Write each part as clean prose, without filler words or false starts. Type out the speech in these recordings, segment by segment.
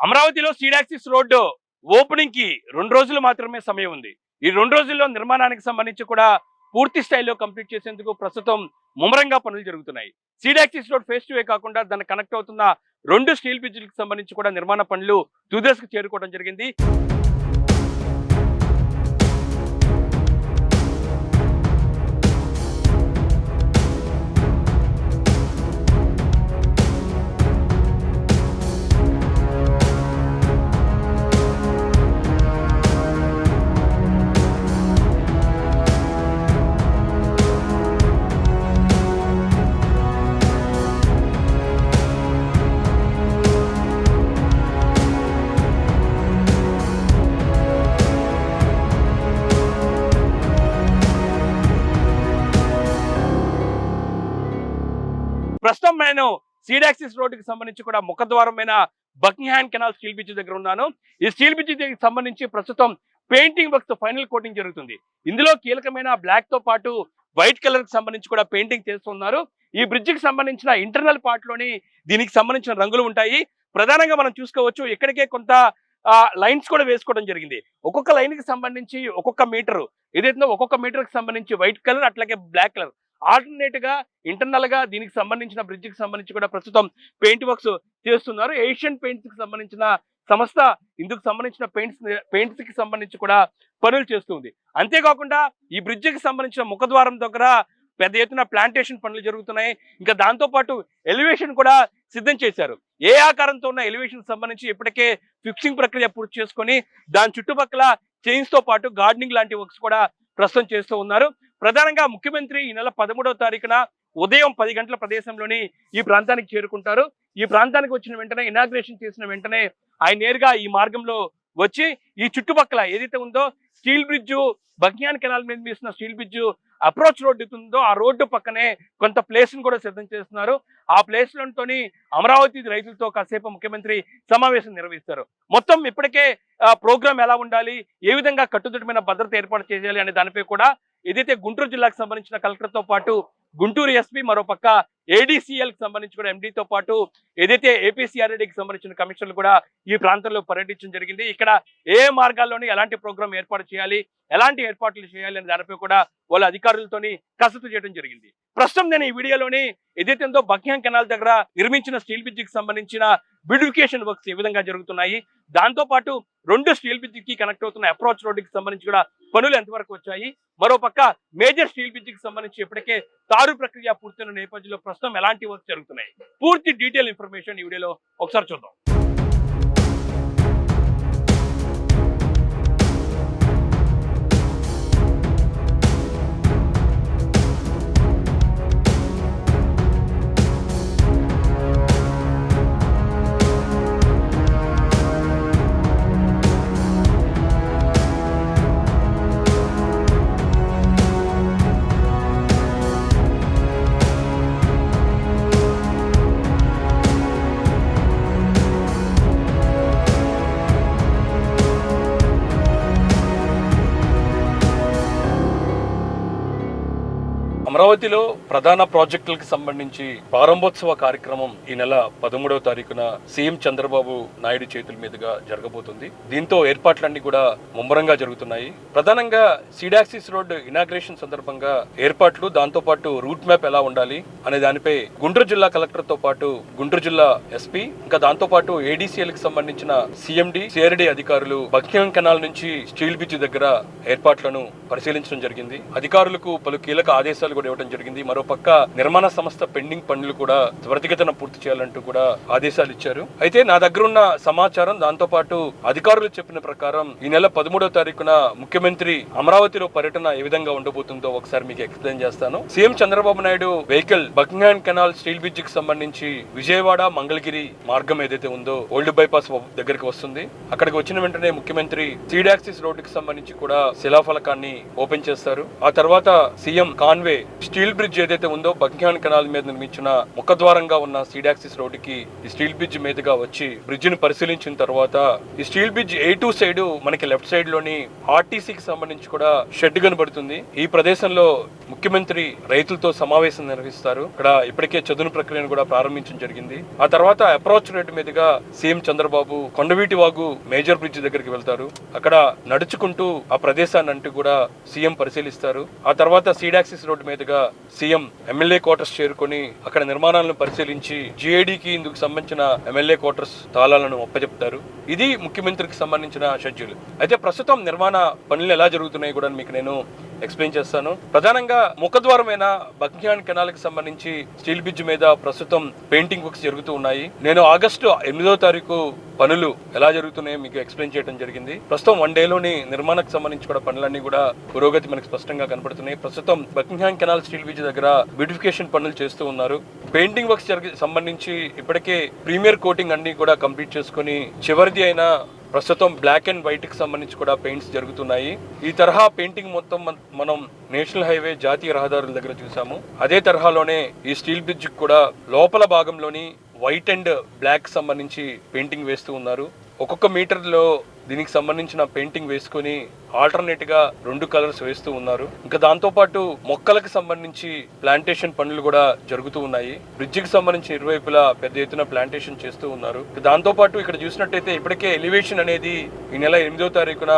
అమరావతిలో సీడాక్సిస్ road opening కి 2 రోజులు మాత్రమే సమయం ఉంది. ఈ 2 రోజుల్లో నిర్మాణానికి సంబంధించి కూడా పూర్తి స్థాయిలో కంప్లీట్ చేసేందుకు ప్రస్తుతం ముమ్మరంగా పనులు జరుగుతున్నాయి. సీడాక్సిస్ రోడ్ ఫేజ్ 2 కాకుండా దాన్ని కనెక్ట్ అవుతున్న 2 స్టీల్ బ్రిడ్జిలకు సంబంధించి కూడా నిర్మాణ పనులు తుదశకు చేరుకోవడం జరిగింది. ప్రస్తుతం నేను సీడాక్సిస్ రోడ్డుకి సంబంధించి కూడా ముఖద్వారమైన బకింగ్హామ్ కెనాల్ స్టీల్ బ్రిడ్జ్ దగ్గర ఉన్నాను. ఈ స్టీల్ బ్రిడ్జ్ దగ్గరికి సంబంధించి ప్రస్తుతం పెయింటింగ్ వర్క్స్ ఫైనల్ కోటింగ్ జరుగుతుంది. ఇందులో కీలకమైన బ్లాక్ తో పాటు వైట్ కలర్ కి సంబంధించి కూడా పెయింటింగ్ చేస్తున్నారు. ఈ బ్రిడ్జ్ కి సంబంధించిన ఇంటర్నల్ పార్ట్ లోని దీనికి సంబంధించిన రంగులు ఉంటాయి. ప్రధానంగా మనం చూసుకోవచ్చు ఇక్కడికే కొంత లైన్స్ కూడా వేసుకోవడం జరిగింది. ఒక్కొక్క లైన్ కి సంబంధించి ఒక్కొక్క మీటర్ ఏదైతే ఒక్కొక్క మీటర్ కి సంబంధించి వైట్ కలర్ అట్లాగే బ్లాక్ కలర్ ఆల్టర్నేట్ గా ఇంటర్నల్ గా దీనికి సంబంధించిన బ్రిడ్జ్ కి సంబంధించి కూడా ప్రస్తుతం పెయింట్ వర్క్స్ చేస్తున్నారు. ఏషియన్ పెయింట్స్ కి సంబంధించిన సంస్థ ఇందుకు సంబంధించిన పెయింట్స్ కి సంబంధించి కూడా పనులు చేస్తుంది. అంతేకాకుండా ఈ బ్రిడ్జ్ కి సంబంధించిన ముఖద్వారం దగ్గర పెద్ద ఎత్తున ప్లాంటేషన్ పనులు జరుగుతున్నాయి. ఇంకా దాంతో పాటు ఎలివేషన్ కూడా సిద్ధం చేశారు. ఏ ఆకారంతో ఉన్న ఎలివేషన్ సంబంధించి ఇప్పటికే ఫిక్సింగ్ ప్రక్రియ పూర్తి చేసుకొని దాని చుట్టుపక్కల చైన్స్ తో పాటు గార్డెనింగ్ లాంటి వర్క్స్ కూడా ప్రస్తుతం చేస్తూ ఉన్నారు. ప్రధానంగా ముఖ్యమంత్రి ఈ నెల 13వ తారీఖున ఉదయం 10 గంటల ప్రదేశంలోని ఈ ప్రాంతానికి చేరుకుంటారు. ఈ ప్రాంతానికి వచ్చిన వెంటనే ఇనాగ్రేషన్ చేసిన వెంటనే ఆయన నేరుగా ఈ మార్గంలో వచ్చి ఈ చుట్టుపక్కల ఏదైతే ఉందో స్టీల్ బ్రిడ్జ్ బకింగ్హామ్ కెనాల్ మీద వేసిన స్టీల్ బ్రిడ్జ్ అప్రోచ్ రోడ్డు ఉందో ఆ రోడ్డు పక్కనే కొంత ప్లేస్ ను కూడా సిద్ధం చేస్తున్నారు. ఆ ప్లేస్ లోని అమరావతి రైతులతో కాసేపు ముఖ్యమంత్రి సమావేశం నిర్వహిస్తారు. మొత్తం ఇప్పటికే ప్రోగ్రామ్ ఎలా ఉండాలి, ఏ విధంగా కట్టుదిట్టమైన భద్రత ఏర్పాటు చేయాలి అనే దానిపై కూడా ఏదైతే గుంటూరు జిల్లాకు సంబంధించిన కలెక్టర్ తో పాటు గుంటూరు ఎస్పీ మరోపక్క ఏడీసీఎల్ కి సంబంధించి కూడా ఎండీతో పాటు ఏదైతే ఏపీసీఆర్డీకి సంబంధించిన కమిషనర్లు కూడా ఈ ప్రాంతంలో పర్యటించడం జరిగింది. ఇక్కడ ఏ మార్గాల్లోని ఎలాంటి ప్రోగ్రామ్ ఏర్పాటు చేయాలి, ఎలాంటి ఏర్పాట్లు చేయాలి అనే దానిపై కూడా వాళ్ళ అధికారులతోని కసరత్తు చేయడం జరిగింది. ప్రస్తుతం నేను ఈ వీడియోలోని ఏదైతే ఉందో బకింగ్హామ్ కెనాల్ దగ్గర నిర్మించిన స్టీల్ బ్రిడ్జ్ కి సంబంధించిన బ్యూటిఫికేషన్ వర్క్స్ ఏ విధంగా జరుగుతున్నాయి, దాంతో పాటు 2 స్టీల్ బ్రిడ్జ్ కి కనెక్ట్ అవుతున్న అప్రోచ్ రోడ్డుకి సంబంధించి కూడా పనులు ఎంతవరకు వచ్చాయి, మరోపక్క మేజర్ స్టీల్ బ్రిడ్జ్ కి సంబంధించి ఇప్పటికే తారు ప్రక్రియ పూర్తయిన నేపథ్యంలో ప్రస్తుతం ఎలాంటి వర్క్ జరుగుతున్నాయి, పూర్తి డీటెయిల్ ఇన్ఫర్మేషన్ ఈ వీడియోలో ఒకసారి చూద్దాం. అమరావతిలో ప్రధాన ప్రాజెక్టులకు సంబంధించి ప్రారంభోత్సవ కార్యక్రమం ఈ నెల 13వ తారీఖున సీఎం చంద్రబాబు నాయుడు చేతుల మీదుగా జరగబోతుంది. దీంతో ఏర్పాట్లన్నీ కూడా ముమ్మరంగా జరుగుతున్నాయి. ప్రధానంగా సీడాక్సిస్ రోడ్ ఇనాగ్రేషన్ సందర్భంగా ఏర్పాట్లు, దాంతో పాటు రూట్ మ్యాప్ ఎలా ఉండాలి అనే దానిపై గుంటూరు జిల్లా కలెక్టర్ తో పాటు గుంటూరు జిల్లా ఎస్పీ ఇంకా దాంతో పాటు ఏడీసీఎల్ కి సంబంధించిన సిఎండి సిఆర్డీ అధికారులు బకింగ్హామ్ కెనాల్ నుంచి స్టీల్ బ్రిడ్జ్ దగ్గర ఏర్పాట్లను పరిశీలించడం జరిగింది. అధికారులకు పలు కీలక ఆదేశాలు కూడా ఇవ్వడం జరిగింది. మరోపక్క నిర్మాణ సంస్థ పెండింగ్ పనులు కూడా త్వరితగతిన పూర్తి చేయాలంటూ కూడా ఆదేశాలు ఇచ్చారు. అయితే నా దగ్గర ఉన్న సమాచారం, దాంతో పాటు అధికారులు చెప్పిన ప్రకారం ఈ నెల 13వ తారీఖున ముఖ్యమంత్రి అమరావతిలో పర్యటన ఏ విధంగా ఉండబోతుందో ఒకసారి మీకు ఎక్స్ప్లెయిన్ చేస్తాను. CM Chandrababu Naidu vehicle Buckingham canal steel bridge కి సంబంధించి విజయవాడ మంగళగిరి మార్గం ఏదైతే ఉందో ఓల్డ్ బైపాస్ దగ్గరికి వస్తుంది. అక్కడికి వచ్చిన వెంటనే ముఖ్యమంత్రి సీడాక్సిస్ రోడ్డుకి సంబంధించి కూడా శిలాఫలకాన్ని ఓపెన్ చేస్తారు. ఆ తర్వాత సీఎం కాన్వే స్టీల్ బ్రిడ్జ్ ఏదైతే ఉందో బకింగ్హామ్ కెనాల్ మీద నిర్మించిన ముఖద్వారంగా ఉన్న సీడాక్సిస్ రోడ్డుకి ఈ స్టీల్ బ్రిడ్జ్ మీదుగా వచ్చి బ్రిడ్జ్ ని పరిశీలించిన తర్వాత ఈ స్టీల్ బ్రిడ్జ్ A2 సైడ్ మనకి లెఫ్ట్ సైడ్ లోని ఆర్టీసీకి సంబంధించి కూడా షెడ్ కనబడుతుంది. ఈ ప్రదేశంలో ముఖ్యమంత్రి రైతులతో సమావేశం నిర్వహిస్తారు. ఇక్కడ ఇప్పటికే చదును ప్రక్రియను కూడా ప్రారంభించడం జరిగింది. ఆ తర్వాత అప్రోచ్ రోడ్ మీదుగా CM Chandrababu Kondaveeti Vagu major bridge దగ్గరికి వెళ్తారు. అక్కడ నడుచుకుంటూ ఆ ప్రదేశాన్ని అంటూ కూడా సీఎం పరిశీలిస్తారు. ఆ తర్వాత సీడాక్సిస్ రోడ్డు మీదుగా సీఎం ఎమ్మెల్యే క్వార్టర్స్ చేరుకొని అక్కడ నిర్మాణాలను పరిశీలించి GIDకి ఇందుకు సంబంధించిన ఎమ్మెల్యే క్వార్టర్స్ తాళాలను ఒప్పజెప్తారు. ఇది ముఖ్యమంత్రికి సంబంధించిన షెడ్యూల్. అయితే ప్రస్తుతం నిర్మాణ పనులు ఎలా జరుగుతున్నాయి కూడా మీకు నేను ఎక్స్ప్లెయిన్ చేస్తాను. ప్రధానంగా ముఖద్వారమైన బకింగ్హామ్ కెనాల్ కి సంబంధించి స్టీల్ బ్రిడ్జ్ మీద ప్రస్తుతం పెయింటింగ్ వర్క్స్ జరుగుతూ ఉన్నాయి. నేను ఆగస్టు 8వ తారీఖు పనులు ఎలా జరుగుతున్నాయో మీకు ఎక్స్ప్లెయిన్ చేయడం జరిగింది. ప్రస్తుతం 1 డేలోని నిర్మాణానికి సంబంధించి కూడా పనులన్నీ కూడా పురోగతి మనకు స్పష్టంగా కనపడుతున్నాయి. ప్రస్తుతం బకింగ్హామ్ కెనాల్ స్టీల్ బ్రిడ్జ్ దగ్గర బ్యూటిఫికేషన్ పనులు చేస్తూ ఉన్నారు. పెయింటింగ్ వర్క్స్ సంబంధించి ఇప్పటికే ప్రీమియర్ కోటింగ్ అన్ని కూడా కంప్లీట్ చేసుకుని చివరిది అయిన ప్రస్తుతం బ్లాక్ అండ్ వైట్ కి సంబంధించి కూడా పెయింట్స్ జరుగుతున్నాయి. ఈ తరహా పెయింటింగ్ మొత్తం మనం నేషనల్ హైవే జాతీయ రహదారుల దగ్గర చూసాము. అదే తరహాలోనే ఈ స్టీల్ బ్రిడ్జ్ కూడా లోపల భాగంలోని వైట్ అండ్ బ్లాక్ సంబంధించి పెయింటింగ్ వేస్తూ ఉన్నారు. ఒక్కొక్క మీటర్లో దీనికి సంబంధించిన పెయింటింగ్ వేసుకొని ఆల్టర్నేట్ గా 2 కలర్స్ వేస్తూ ఉన్నారు. ఇంకా దాంతో పాటు మొక్కలకు సంబంధించి ప్లాంటేషన్ పనులు కూడా జరుగుతూ ఉన్నాయి. బ్రిడ్జికి సంబంధించి ఇరువైపులా పెద్ద ఎత్తున ప్లాంటేషన్ చేస్తూ ఉన్నారు. దాంతో పాటు ఇక్కడ చూసినట్టయితే ఇప్పటికే ఎలివేషన్ అనేది ఈ నెల 8వ తారీఖున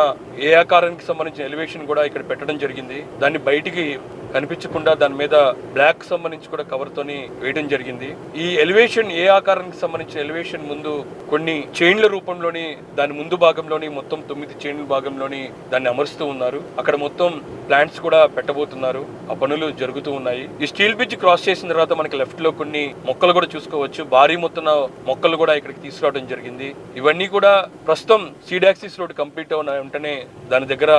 ఏ ఆకారానికి సంబంధించిన ఎలివేషన్ కూడా ఇక్కడ పెట్టడం జరిగింది. దాన్ని బయటికి కనిపించకుండా దాని మీద బ్లాక్ సంబంధించి కూడా కవర్ తోని వేయడం జరిగింది. ఈ ఎలివేషన్ ఏ ఆకారానికి సంబంధించిన ఎలివేషన్ ముందు కొన్ని చైన్ల రూపంలోని దాని ముందు భాగంలోని మొత్తం 9 చైన్ల భాగంలోని దాన్ని అమరుస్తూ ఉన్నారు. అక్కడ మొత్తం ప్లాంట్స్ కూడా పెట్టబోతున్నారు. ఆ పనులు జరుగుతూ ఉన్నాయి. ఈ స్టీల్ బ్రిడ్జ్ క్రాస్ చేసిన తర్వాత మనకి లెఫ్ట్ లో కొన్ని మొక్కలు కూడా చూసుకోవచ్చు. భారీ మొత్తం మొక్కలు కూడా ఇక్కడికి తీసుకురావడం జరిగింది. ఇవన్నీ కూడా ప్రస్తుతం సీడాక్సిస్ రోడ్ కంప్లీట్ అయిన వెంటనే దాని దగ్గర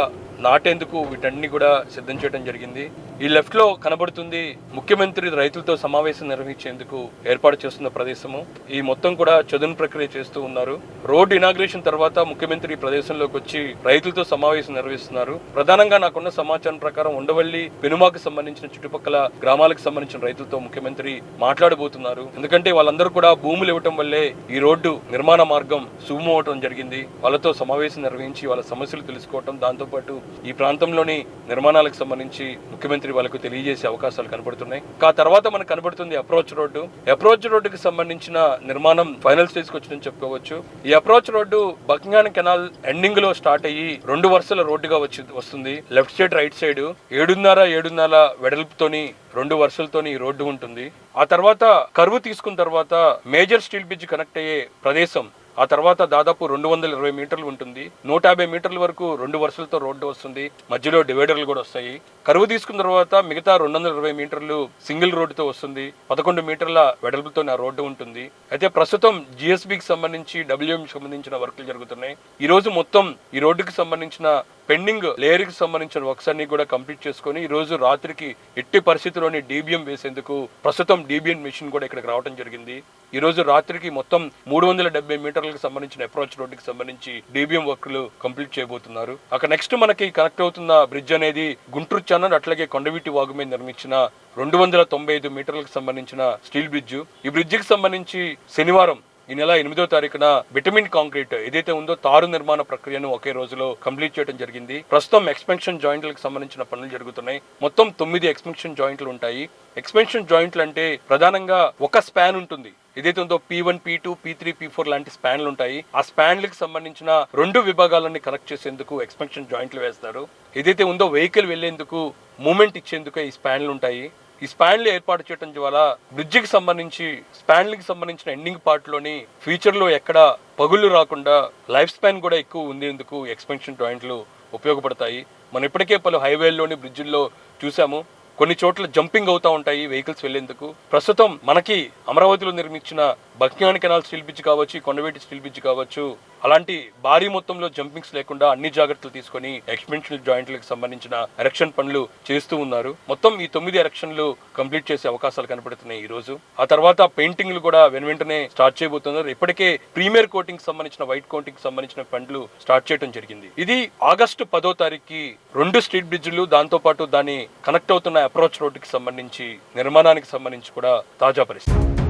నాటేందుకు వీటన్ని కూడా సిద్ధం చేయడం జరిగింది. ఈ లెఫ్ట్ లో కనబడుతుంది ముఖ్యమంత్రి రైతులతో సమావేశం నిర్వహించేందుకు ఏర్పాటు చేస్తున్న ప్రదేశము. ఈ మొత్తం కూడా చదును ప్రక్రియ చేస్తూ ఉన్నారు. రోడ్ ఇనాగ్రేషన్ తర్వాత ముఖ్యమంత్రి ప్రదేశంలోకి వచ్చి రైతులతో సమావేశం నిర్వహిస్తున్నారు. ప్రధానంగా నాకున్న సమాచారం ప్రకారం ఉండవల్లి పెనుమాకు సంబంధించిన చుట్టుపక్కల గ్రామాలకు సంబంధించిన రైతులతో ముఖ్యమంత్రి మాట్లాడబోతున్నారు. ఎందుకంటే వాళ్ళందరూ కూడా భూములు ఇవ్వటం వల్లే ఈ రోడ్డు నిర్మాణ మార్గం సుగమం అవటం జరిగింది. వాళ్ళతో సమావేశం నిర్వహించి వాళ్ళ సమస్యలు తెలుసుకోవటం, దాంతో పాటు ఈ ప్రాంతంలోని నిర్మాణాలకు సంబంధించి ముఖ్యమంత్రి వాళ్ళకు తెలియజేసే అవకాశాలు కనబడుతున్నాయి. ఆ తర్వాత మనకు కనబడుతుంది అప్రోచ్ రోడ్డు. అప్రోచ్ రోడ్డుకి సంబంధించిన నిర్మాణం ఫైనల్ స్టేజ్ కి వచ్చిందని చెప్పుకోవచ్చు. ఈ approach road Buckingham canal ending లో స్టార్ట్ అయ్యి 2 వరుసల రోడ్డుగా వస్తుంది. లెఫ్ట్ సైడ్ రైట్ సైడ్ 7.5 వెడల్పుతోని 2 వరుసలతోని ఈ రోడ్డు ఉంటుంది. ఆ తర్వాత కర్వ్ తీసుకున్న తర్వాత మేజర్ స్టీల్ బ్రిడ్జ్ కనెక్ట్ అయ్యే ప్రదేశం ఆ తర్వాత దాదాపు 220 మీటర్లు ఉంటుంది. 150 మీటర్ల వరకు 2 వరుసలతో రోడ్డు వస్తుంది. మధ్యలో డివైడర్లు కూడా వస్తాయి. కరువు తీసుకున్న తర్వాత మిగతా 220 మీటర్లు సింగిల్ రోడ్డుతో వస్తుంది. 11 మీటర్ల వెడల్పుతో ఆ రోడ్డు ఉంటుంది. అయితే ప్రస్తుతం GSBకి సంబంధించి WMకి సంబంధించిన వర్కులు జరుగుతున్నాయి. ఈ రోజు మొత్తం ఈ రోడ్డుకి సంబంధించిన పెండింగ్ లేయర్ కి సంబంధించిన వర్క్స్ అన్ని కూడా కంప్లీట్ చేసుకుని ఈ రోజు రాత్రికి ఎట్టి పరిస్థితుల్లోని DBM వేసేందుకు ప్రస్తుతం DBM మెషిన్ కూడా ఇక్కడికి రావడం జరిగింది. ఈ రోజు రాత్రికి మొత్తం 370 మీటర్లకు సంబంధించిన అప్రోచ్ రోడ్డుకి సంబంధించి DBM వర్క్లు కంప్లీట్ చేయబోతున్నారు. అక్కడ నెక్స్ట్ మనకి కనెక్ట్ అవుతున్న బ్రిడ్జ్ అనేది గుంటూరు ఛానల్ అట్లాగే కొండవీటి వాగు మీద నిర్మించిన 295 మీటర్లకు సంబంధించిన స్టీల్ బ్రిడ్జ్. ఈ బ్రిడ్జికి సంబంధించి శనివారం ఈ నెల 8వ తారీఖున విటమిన్ కాంక్రీట్ ఏదైతే ఉందో తారు నిర్మాణ ప్రక్రియను ఒకే రోజులో కంప్లీట్ చేయడం జరిగింది. ప్రస్తుతం ఎక్స్పెన్షన్ జాయింట్లకు సంబంధించిన పనులు జరుగుతున్నాయి. మొత్తం 9 ఎక్స్పెన్షన్ జాయింట్లు ఉంటాయి. ఎక్స్పెన్షన్ జాయింట్లు అంటే ప్రధానంగా ఒక స్పాన్ ఉంటుంది. ఏదైతే ఉందో P1, P2, P3, P4 లాంటి స్పాన్లు ఉంటాయి. ఆ స్పాన్లకు సంబంధించిన 2 విభాగాలని కనెక్ట్ చేసేందుకు ఎక్స్పెన్షన్ జాయింట్లు వేస్తారు. ఏదైతే ఉందో వెహికల్ వెళ్లేందుకు మూమెంట్ ఇచ్చేందుకు ఈ స్పాన్లు ఉంటాయి. ఈ స్పాన్లు ఏర్పాటు చేయడం ద్వారా బ్రిడ్జికి సంబంధించి స్పాన్లకి సంబంధించిన ఎండింగ్ పార్ట్ లోని ఫ్యూచర్ లో ఎక్కడ పగుళ్ళు రాకుండా లైఫ్ స్పాన్ కూడా ఎక్కువ ఉండేందుకు ఎక్స్పెన్షన్ జాయింట్లు ఉపయోగపడతాయి. మనం ఇప్పటికే పలు హైవేల్లోని బ్రిడ్జిల్లో చూసాము. కొన్ని చోట్ల జంపింగ్ అవుతా ఉంటాయి వెహికల్స్ వెళ్లేందుకు. ప్రస్తుతం మనకి అమరావతిలో నిర్మించిన బకింగ్హామ్ కెనాల్ స్టీల్ బ్రిడ్జ్ కావచ్చు, కొండవీటి స్టీల్ బ్రిడ్జ్ కావచ్చు, అలాంటి భారీ మొత్తంలో జంపింగ్స్ లేకుండా అన్ని జాగ్రత్తలు తీసుకొని ఎక్స్టెన్షన్ జాయింట్లకు సంబంధించిన ఎరెక్షన్ పనులు చేస్తూ ఉన్నారు. మొత్తం ఈ 9 ఎరెక్షన్లు కంప్లీట్ చేసే అవకాశాలు కనపడుతున్నాయి ఈ రోజు. ఆ తర్వాత పెయింటింగ్లు కూడా వెంటనే స్టార్ట్ చేయబోతున్నారు. ఇప్పటికే ప్రీమియర్ కోటింగ్ సంబంధించిన వైట్ కోటింగ్ సంబంధించిన పనులు స్టార్ట్ చేయడం జరిగింది. ఇది ఆగస్టు 10వ తారీఖుకి 2 స్ట్రీట్ బ్రిడ్జ్లు, దాంతో పాటు దాని కనెక్ట్ అవుతున్న అప్రోచ్ రోడ్డుకి సంబంధించి నిర్మాణానికి సంబంధించి కూడా తాజా పరిస్థితి.